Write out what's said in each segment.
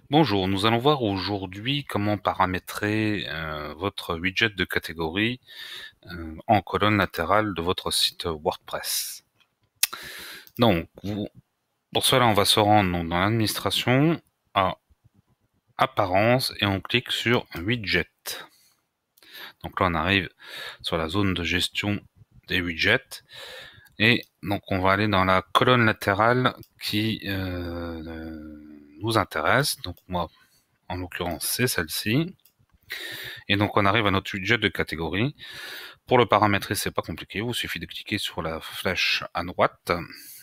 Bonjour, nous allons voir aujourd'hui comment paramétrer votre widget de catégorie en colonne latérale de votre site WordPress. Donc, pour cela, on va se rendre dans l'administration, à Apparence, et on clique sur Widget. Donc là, on arrive sur la zone de gestion des widgets. Et donc, on va aller dans la colonne latérale qui nous intéresse. Donc moi, en l'occurrence, c'est celle-ci. Et donc on arrive à notre widget de catégorie. Pour le paramétrer, c'est pas compliqué, il vous suffit de cliquer sur la flèche à droite.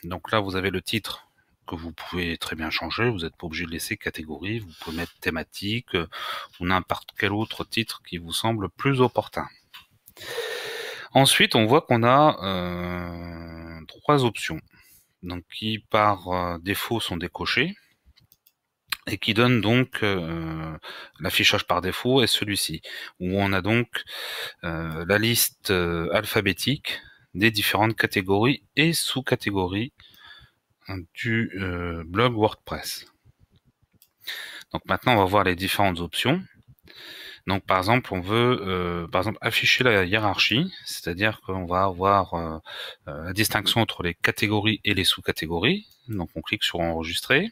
Donc là, vous avez le titre que vous pouvez très bien changer, vous n'êtes pas obligé de laisser catégorie, vous pouvez mettre thématique ou n'importe quel autre titre qui vous semble plus opportun. Ensuite, on voit qu'on a trois options, donc qui par défaut sont décochées, et qui donne donc l'affichage par défaut est celui-ci, où on a donc la liste alphabétique des différentes catégories et sous-catégories du blog WordPress. Donc maintenant on va voir les différentes options. Donc par exemple on veut afficher la hiérarchie, c'est-à-dire qu'on va avoir la distinction entre les catégories et les sous-catégories. Donc on clique sur enregistrer.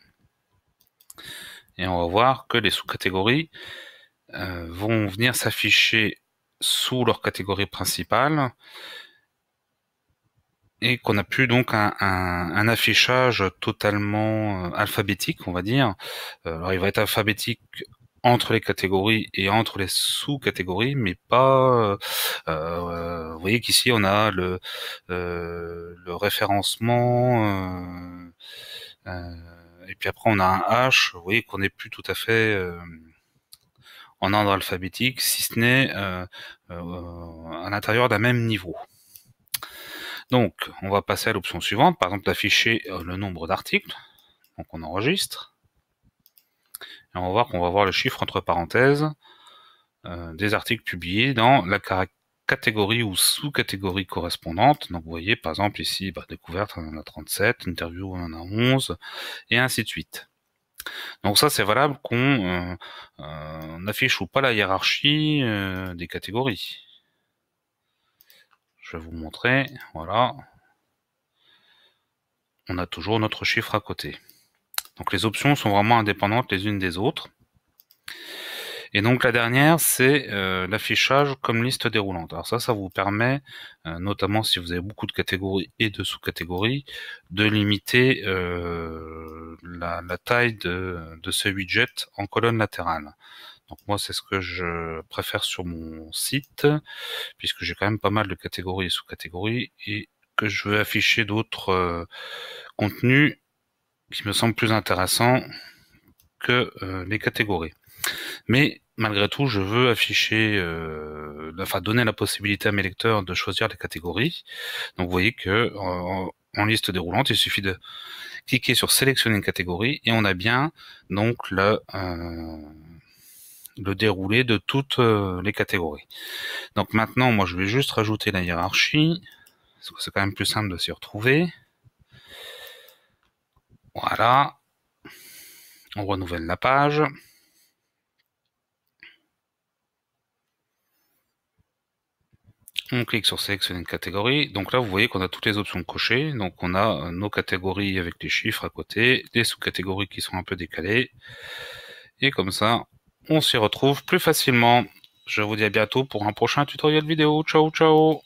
Et on va voir que les sous-catégories vont venir s'afficher sous leur catégorie principale et qu'on a plus donc un affichage totalement alphabétique, on va dire. Alors il va être alphabétique entre les catégories et entre les sous-catégories, mais pas... vous voyez qu'ici on a le référencement, et puis après on a un H, vous voyez qu'on n'est plus tout à fait en ordre alphabétique, si ce n'est à l'intérieur d'un même niveau. Donc, on va passer à l'option suivante, par exemple d'afficher le nombre d'articles. Donc on enregistre. Et on va voir qu'on va voir le chiffre entre parenthèses des articles publiés dans la catégorie ou sous-catégorie correspondante. Donc vous voyez par exemple ici, découverte on en a 37, interview on en a 11, et ainsi de suite. Donc ça c'est valable qu'on affiche ou pas la hiérarchie des catégories. Je vais vous montrer, voilà. On a toujours notre chiffre à côté. Donc les options sont vraiment indépendantes les unes des autres. Et donc la dernière, c'est l'affichage comme liste déroulante. Alors ça vous permet, notamment si vous avez beaucoup de catégories et de sous-catégories, de limiter la taille de ce widget en colonne latérale. Donc moi, c'est ce que je préfère sur mon site, puisque j'ai quand même pas mal de catégories et sous-catégories, et que je veux afficher d'autres contenus qui me semblent plus intéressants que les catégories. Mais malgré tout, je veux afficher, donner la possibilité à mes lecteurs de choisir les catégories. Donc vous voyez que en liste déroulante, il suffit de cliquer sur sélectionner une catégorie et on a bien donc le déroulé de toutes les catégories. Donc maintenant, moi je vais juste rajouter la hiérarchie, parce que c'est quand même plus simple de s'y retrouver. Voilà. On renouvelle la page. On clique sur sélectionner une catégorie. Donc là, vous voyez qu'on a toutes les options cochées. Donc on a nos catégories avec les chiffres à côté, les sous-catégories qui sont un peu décalées. Et comme ça, on s'y retrouve plus facilement. Je vous dis à bientôt pour un prochain tutoriel vidéo. Ciao, ciao!